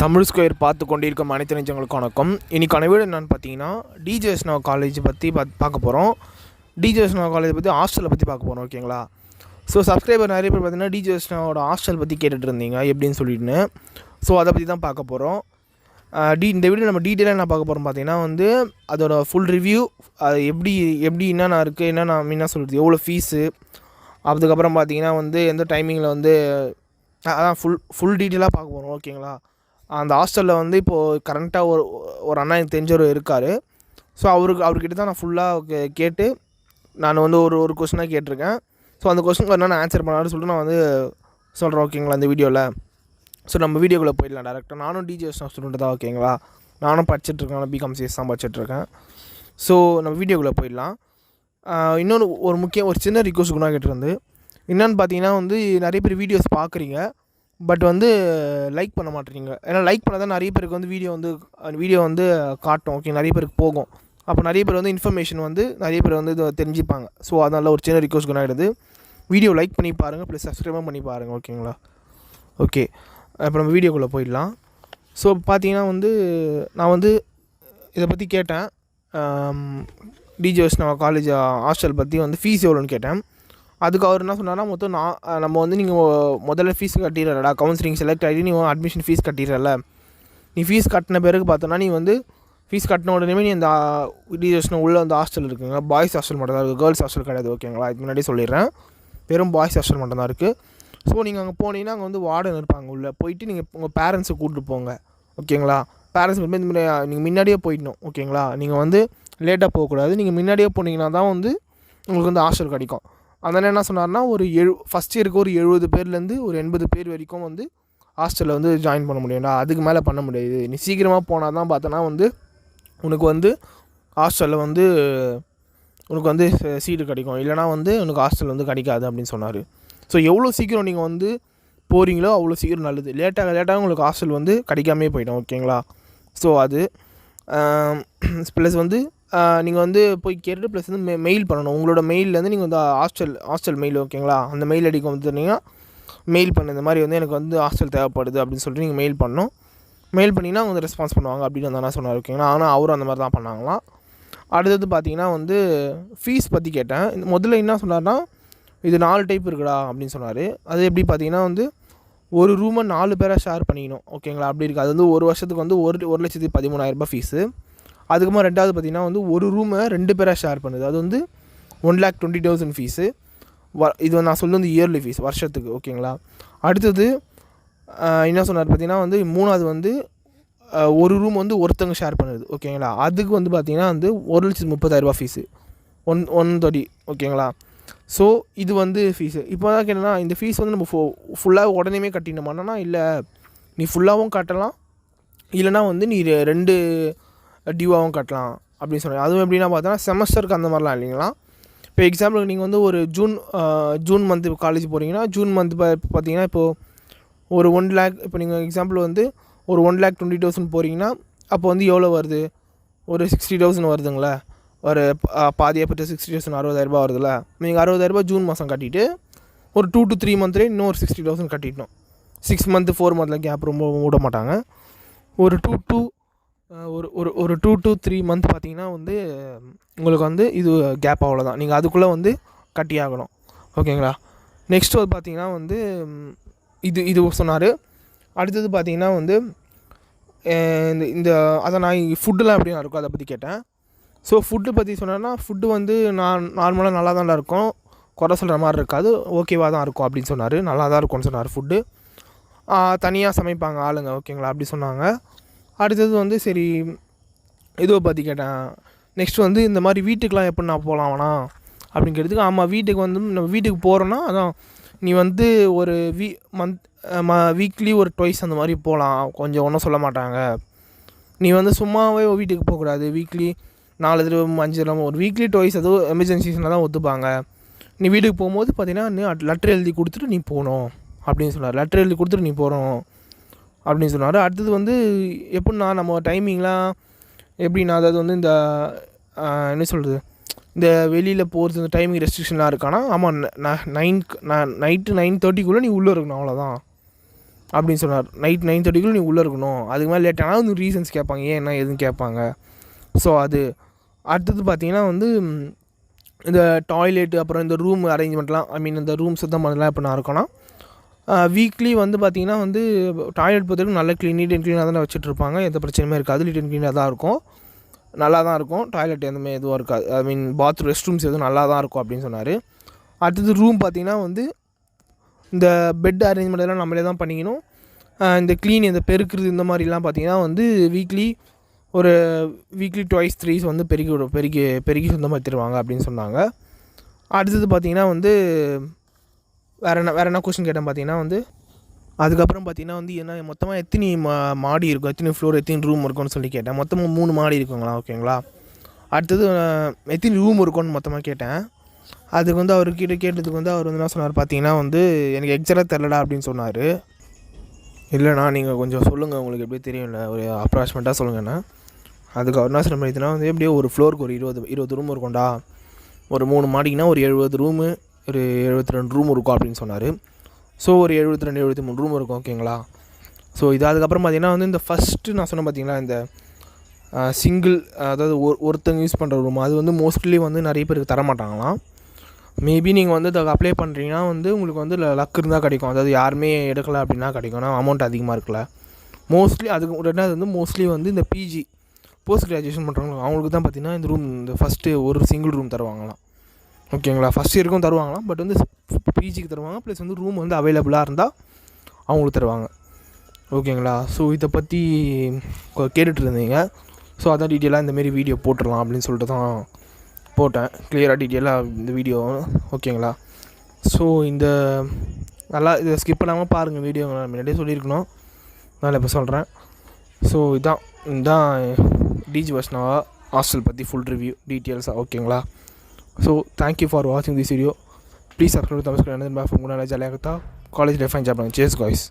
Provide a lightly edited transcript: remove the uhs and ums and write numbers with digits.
Tamil square பார்த்து கொண்டிருக்கும் அனைத்து நெஞ்சங்களுக்கு வணக்கம். இன்றைக்கான வீடு என்னென்னு பார்த்தீங்கன்னா டிஜேஎஸ் நவ காலேஜ் பற்றி பார்க்க போகிறோம். டிஜேஎஸ் நவ காலேஜ் பற்றி ஹாஸ்டலை பற்றி பார்க்க போகிறோம். ஓகேங்களா? ஸோ சப்ஸ்கிரைபர் நிறைய பேர் பார்த்தீங்கன்னா டிஜேஎஸ் நவோட ஹாஸ்டல் பற்றி கேட்டுட்டு இருந்தீங்க எப்படின்னு சொல்லிட்டுன்னு. ஸோ அதை பற்றி தான் பார்க்க போகிறோம். இந்த வீடியோ நம்ம டீட்டெயிலாக என்ன பார்க்க போகிறோம் பார்த்தீங்கன்னா அதோட ஃபுல் ரிவ்யூ, அது எப்படி என்னென்ன இருக்குது, என்ன சொல்கிறது, எவ்வளோ ஃபீஸு, அதுக்கப்புறம் பார்த்தீங்கன்னா எந்த டைமிங்கில் அதான் ஃபுல் டீட்டெயிலாக பார்க்க போகிறோம். ஓகேங்களா? அந்த ஹாஸ்டலில் இப்போது கரண்ட்டாக ஒரு அண்ணா எனக்கு தெரிஞ்சவர் இருக்கார். ஸோ அவர்கிட்ட தான் நான் ஃபுல்லாக கேட்டு நான் ஒரு கொஸ்டினாக கேட்டிருக்கேன். ஸோ அந்த கொஸ்டினுக்கு என்னென்ன ஆன்சர் பண்ணாருன்னு சொல்லிட்டு நான் சொல்கிறேன். ஓகேங்களா? இந்த வீடியோவில் ஸோ நம்ம வீடியோக்குள்ளே போயிடலாம் டேரெக்டாக. நானும் டிஜேஎஸ் ஸ்டூடெண்ட் தான். ஓகேங்களா? நானும் படிச்சுட்ருக்கேன், பிகாம் சிஎஸ் தான் படிச்சுட்ருக்கேன். ஸோ நம்ம வீடியோக்குள்ளே போயிடலாம். இன்னொன்று ஒரு சின்ன ரிக்வஸ்ட் கூட கேட்டிருந்து என்னென்னு பார்த்தீங்கன்னா நிறைய பேர் வீடியோஸ் பார்க்குறீங்க, பட் லைக் பண்ண மாட்டேறீங்க. ஏன்னா லைக் பண்ணால் தான் நிறைய பேருக்கு வீடியோ காட்டும். ஓகே, நிறைய பேருக்கு போகும். அப்போ நிறைய பேர் இன்ஃபர்மேஷன் நிறைய பேர் இதை தெரிஞ்சுப்பாங்க. ஸோ அதனால் ஒரு சின்ன ரிக்வஸ்ட் ஆகிடுது, வீடியோ லைக் பண்ணி பாருங்கள், ப்ளஸ் சப்ஸ்கிரைபும் பண்ணி பாருங்கள். ஓகேங்களா? ஓகே, இப்போ நம்ம வீடியோக்குள்ளே போயிடலாம். ஸோ பார்த்தீங்கன்னா நான் இதை பற்றி கேட்டேன். டிஜேஎஸ் நம்ம காலேஜ் ஹாஸ்டல் பற்றி ஃபீஸ் எவ்வளோன்னு கேட்டேன். அதுக்கு அவர் என்ன சொன்னார்னா, மொத்தம் நம்ம நீங்கள் முதல்ல ஃபீஸ் கட்டிடுறடா, கவுன்சிலிங் செலக்ட் ஆகிட்டு நீ அட்மிஷன் ஃபீஸ் கட்டிடுறல, நீ ஃபீஸ் கட்டின பிறகு பார்த்தோன்னா நீ ஃபீஸ் கட்டின உடனே நீ அந்த டிஜேஎஸ்னு உள்ள ஹாஸ்டல் இருக்குங்க. பாய்ஸ் ஹாஸ்டல் மட்டும் தான் இருக்குது, கேர்ள்ஸ் ஹாஸ்டல் கிடையாது. ஓகேங்களா? இதுக்கு முன்னாடி சொல்லிடுறேன், வெறும் பாய்ஸ் ஹாஸ்டல் மட்டும் தான் இருக்குது. ஸோ நீங்கள் அங்கே போனீங்கன்னா அங்கே வார்டன் இருப்பாங்க. உள்ளே போயிட்டு நீங்கள் உங்கள் பேரண்ட்ஸை கூப்பிட்டு போங்க. ஓகேங்களா? பேரண்ட்ஸ் இந்த மாதிரி நீங்கள் முன்னாடியே போயிடணும். ஓகேங்களா? நீங்கள் லேட்டாக போகக்கூடாது. நீங்கள் முன்னாடியே போனீங்கன்னா தான் உங்களுக்கு ஹாஸ்டல் கிடைக்கும். அதனால் என்ன சொன்னார்னா, ஃபஸ்ட் இயருக்கு ஒரு 70 பேர்லேருந்து ஒரு 80 பேர் வரைக்கும் ஹாஸ்டலில் ஜாயின் பண்ண முடியும்டா, அதுக்கு மேலே பண்ண முடியாது. நீ சீக்கிரமாக போனால் தான் பார்த்தோன்னா உனக்கு ஹாஸ்டலில் உனக்கு சீட்டு கிடைக்கும், இல்லைனா உனக்கு ஹாஸ்டல் கிடைக்காது அப்படின்னு சொன்னார். ஸோ எவ்வளோ சீக்கிரம் நீங்கள் போகிறீங்களோ அவ்வளோ சீக்கிரம் நல்லது. லேட்டாக உங்களுக்கு ஹாஸ்டல் கிடைக்காமே போயிடும். ஓகேங்களா? ஸோ அது ப்ளஸ் நீங்கள் போய் கேட்டுட்டு ப்ளஸ் மெயில் பண்ணணும். உங்களோட மெயிலேருந்து நீங்கள் ஹாஸ்டல் மெயில். ஓகேங்களா? அந்த மெயில் ஐடிக்கு வந்துட்டீங்கன்னா மெயில் பண்ண, இந்த மாதிரி எனக்கு ஹாஸ்டல் தேவைப்படுது அப்படின்னு சொல்லிட்டு நீங்கள் மெயில் பண்ணணும். மெயில் பண்ணிங்கன்னா அவங்க ரெஸ்பான்ஸ் பண்ணுவாங்க அப்படின்னு நான் சொன்னார். ஓகேங்களா? ஆனால் அவரும் அந்த மாதிரி தான் பண்ணாங்களாம். அடுத்தது பார்த்தீங்கன்னா ஃபீஸ் பற்றி கேட்டேன். முதல்ல என்ன சொன்னார்னா, இது 4 டைப் இருக்குடா அப்படின்னு சொன்னார். அது எப்படி பார்த்தீங்கன்னா ஒரு ரூமை 4 பேராக ஷேர் பண்ணிக்கணும். ஓகேங்களா? அப்படி இருக்குது. அது ஒரு வருஷத்துக்கு 1,13,000 ஃபீஸு. அதுக்கப்புறம் ரெண்டாவது பார்த்திங்கன்னா ஒரு ரூமை 2 பேராக ஷேர் பண்ணுது. அது 1,20,000 ஃபீஸு. இது நான் சொல்லுவது இயர்லி ஃபீஸ், வருஷத்துக்கு. ஓகேங்களா? அடுத்தது என்ன சொன்னார் பார்த்தீங்கன்னா மூணாவது ஒரு ரூம் ஒருத்தங்க ஷேர் பண்ணுது. ஓகேங்களா? அதுக்கு பார்த்திங்கன்னா 1,30,000 ஃபீஸு, 130. ஓகேங்களா? ஸோ இது ஃபீஸு. இப்போ தான் கேட்டேன்னா, இந்த ஃபீஸ் நம்ம ஃபுல்லாக உடனே கட்டிடணுமானா, இல்லை நீ ஃபுல்லாகவும் கட்டலாம், இல்லைனா நீ 2 டியூவாகவும் கட்டலாம் அப்படின்னு சொன்னாங்க. அதுவும் எப்படின்னா பார்த்தோன்னா செமஸ்டருக்கு அந்த மாதிரிலாம் இல்லைங்களா. இப்போ எக்ஸாம்பிளுக்கு நீங்கள் ஒரு ஜூன் மந்த்து காலேஜ் போகிறீங்கன்னா, ஜூன் மந்த் பார்த்தீங்கன்னா இப்போது ஒரு 1 lakh, இப்போ நீங்கள் எக்ஸாம்பிள் ஒரு 1,20,000 போகிறீங்கன்னா, அப்போ எவ்வளோ வருது, ஒரு 60,000 வருதுங்களே. ஒரு பாதியாக போய்ட்டு 60,000 60,000 வருதுல்ல. நீங்கள் 60,000 ஜூன் மாதம் கட்டிட்டு ஒரு 2 to 3 மந்த்லேயே இன்னும் ஒரு 60,000 கட்டிட்டோம். 6 month 4 month கேப் ரொம்ப விட மாட்டாங்க. ஒரு 2 to 3 month பார்த்தீங்கன்னா உங்களுக்கு இது கேப் அவ்வளோதான். நீங்கள் அதுக்குள்ளே கட்டி ஆகணும். ஓகேங்களா? நெக்ஸ்ட் பார்த்தீங்கன்னா இது சொன்னார். அடுத்தது பார்த்தீங்கன்னா இந்த அதை நான் ஃபுட்டுலாம் எப்படின்னா இருக்கும் அதை பற்றி கேட்டேன். ஸோ ஃபுட்டு பற்றி சொன்னேன்னா, ஃபுட்டு நான் நார்மலாக நல்லா தான் இருக்கும், குறை சொல்கிற மாதிரி இருக்காது, ஓகேவாக தான் இருக்கும் அப்படின்னு சொன்னார். நல்லா தான் இருக்கும்னு சொன்னார். ஃபுட்டு தனியாக சமைப்பாங்க ஆளுங்க. ஓகேங்களா? அப்படி சொன்னாங்க. அடுத்தது சரி இதுவை பற்றி கேட்டேன். நெக்ஸ்ட் இந்த மாதிரி வீட்டுக்கெலாம் எப்படி நான் போகலாம் வேணாம் அப்படின்னு கேட்டதுக்கு, ஆமாம் வீட்டுக்கு நம்ம வீட்டுக்கு போகிறோன்னா அதான் நீ ஒரு வீக்லி ஒரு ட்வைஸ் அந்த மாதிரி போகலாம், கொஞ்சம் ஒன்றும் சொல்ல மாட்டாங்க. நீ சும்மாவே வீட்டுக்கு போகக்கூடாது, வீக்லி 4 தடவை 5 தடவை ஒரு வீக்லி ட்வைஸ், அதுவும் எமர்ஜென்சிஸ்னால் தான் ஒத்துப்பாங்க. நீ வீட்டுக்கு போகும்போது பார்த்தீங்கன்னா நீ லெட்டர் எழுதி கொடுத்துட்டு நீ போகணும் அப்படின்னு சொன்னார். லெட்டர் எழுதி கொடுத்துட்டு நீ போகணும் அப்படின்னு சொன்னார். அடுத்தது எப்படின்னா நம்ம டைமிங்லாம் எப்படின்னா, அதாவது இந்த என்ன சொல்கிறது, இந்த வெளியில் போகிறது இந்த டைமிங் ரெஸ்ட்ரிக்ஷன்லாம் இருக்கானா, ஆமாம் நைட்டு 9:30 நீ உள்ளே இருக்கணும், அவ்வளோதான். அப்படின்னு சொன்னார். நைட் 9:30 நீ உள்ளே இருக்கணும், அதுக்கு மேலே லேட் ஆனால் வந்து ரீசன்ஸ் கேட்பாங்க, ஏன் என்ன எதுவும் கேட்பாங்க. ஸோ அது அடுத்தது பார்த்திங்கன்னா வந்து இந்த டாய்லெட்டு அப்புறம் இந்த ரூம் அரேஞ்ச்மெண்ட்லாம் இந்த ரூம் சுத்தம் பண்ணலாம் இப்போ நான் இருக்கோன்னா வீக்லி வந்து பார்த்திங்கன்னா வந்து டாய்லெட் பொறுத்தவரைக்கும் நல்ல நீட் அண்ட் க்ளீனாக தானே வச்சுட்ருப்பாங்க, எந்த பிரச்சனையுமே இருக்காது, நீட் அண்ட் க்ளீனாக தான் இருக்கும், நல்லா தான் இருக்கும், டாய்லெட் எதுவுமே எதுவும் இருக்காது, பாத்ரூம் ரெஸ்ட் ரூம்ஸ் எதுவும் நல்லா தான் இருக்கும் அப்படின்னு சொன்னார். அடுத்தது ரூம் பார்த்திங்கன்னா வந்து இந்த பெட் அரேஞ்ச்மெண்ட் எல்லாம் நம்மளே தான் பண்ணிக்கணும். இந்த க்ளீன் இந்த பெருக்கிறது இந்த மாதிரிலாம் பார்த்திங்கன்னா வந்து வீக்லி 2-3 வந்து பெருக்கி சுத்தமாக தருவாங்க அப்படின்னு சொன்னாங்க. அடுத்தது பார்த்திங்கன்னா வந்து வேறு என்ன கொஸ்டின் கேட்டேன் பார்த்திங்கன்னா வந்து அதுக்கப்புறம் பார்த்திங்கன்னா வந்து என்ன மொத்தமாக எத்தனை மாடி இருக்கும், எத்தனை ஃப்ளோர், எத்தனை ரூம் இருக்கும்னு சொல்லி கேட்டேன். மொத்தமாக 3 மாடி இருக்குங்களா, ஓகேங்களா. அடுத்தது எத்தனை ரூம் இருக்கும்னு மொத்தமாக கேட்டேன். அதுக்கு வந்து அவர்கிட்ட கேட்டதுக்கு வந்து அவர் வந்து என்ன சொன்னார் பார்த்திங்கன்னா வந்து எனக்கு எக்ஸாக்டாக தெரிலடா அப்படின்னு சொன்னார். இல்லைண்ணா நீங்கள் கொஞ்சம் சொல்லுங்கள், உங்களுக்கு எப்படி தெரியும்ல, ஒரு அப்ராக்சிமேட்டாக சொல்லுங்கண்ணா. அதுக்கு அவர் என்ன சொன்ன மாதிரினா வந்து எப்படியோ ஒரு ஃப்ளோருக்கு ஒரு 20 ரூம் இருக்கும்டா, ஒரு 3 மாடிக்குனா ஒரு 70 ரூமு, ஒரு 72 ரூம் இருக்கும் அப்படின்னு சொன்னார். ஸோ ஒரு 72-73 ரூம் இருக்கும், ஓகேங்களா. ஸோ இது அதுக்கப்புறம் பார்த்திங்கன்னா வந்து இந்த ஃபஸ்ட்டு நான் சொன்னேன் பார்த்திங்களா, இந்த சிங்கிள் அதாவது ஒருத்தங்க யூஸ் பண்ணுற ரூம், அது வந்து மோஸ்ட்லி வந்து நிறைய பேருக்கு தரமாட்டாங்களாம். மேபி நீங்கள் வந்து அதை அப்ளை பண்ணுறீங்கன்னா வந்து உங்களுக்கு வந்து லக் இருந்தால் கிடைக்கும், அதாவது யாருமே எடுக்கலை அப்படின்னா கிடைக்கும்னா அமௌண்ட் அதிகமாக இருக்கல. மோஸ்ட்லி அதுக்கு ரெண்டாவது வந்து மோஸ்ட்லி வந்து இந்த பிஜி போஸ்ட் கிராஜுவேஷன் பண்ணுறவங்க அவங்களுக்கு தான் பார்த்திங்கன்னா இந்த ரூம் இந்த ஃபஸ்ட்டு ஒரு சிங்கிள் ரூம் தருவாங்களாம், ஓகேங்களா. ஃபஸ்ட் இயருக்கும் தருவாங்களாம், பட் வந்து பிஜிக்கு தருவாங்க, ப்ளஸ் வந்து ரூம் வந்து அவைலபிளாக இருந்தால் அவங்களுக்கு தருவாங்க, ஓகேங்களா. ஸோ இதை பற்றி கேட்டுட்டு இருந்தீங்க. ஸோ அதான் டீட்டெயிலாக இந்தமாரி வீடியோ போட்டுடலாம் அப்படின்னு சொல்லிட்டு தான் போட்டேன், கிளியராக டீட்டெயிலாக இந்த வீடியோ, ஓகேங்களா. ஸோ நல்லா இதை ஸ்கிப் பண்ணாமல் பாருங்கள் வீடியோ, நான் முன்னாடியே சொல்லியிருக்கணும், நான் இப்போ சொல்கிறேன். ஸோ இதுதான் டிஜி வைஷ்ணவா ஹாஸ்டல் பற்றி ஃபுல் ரிவ்யூ டீட்டெயில்ஸாக, ஓகேங்களா. ஸோ தேங்க்யூ ஃபார் வாட்சிங் this video. Please subscribe Tamil ஜாலியாக காலேஜ் லைஃப் ஜாப். சேஸ் காய்ஸ்.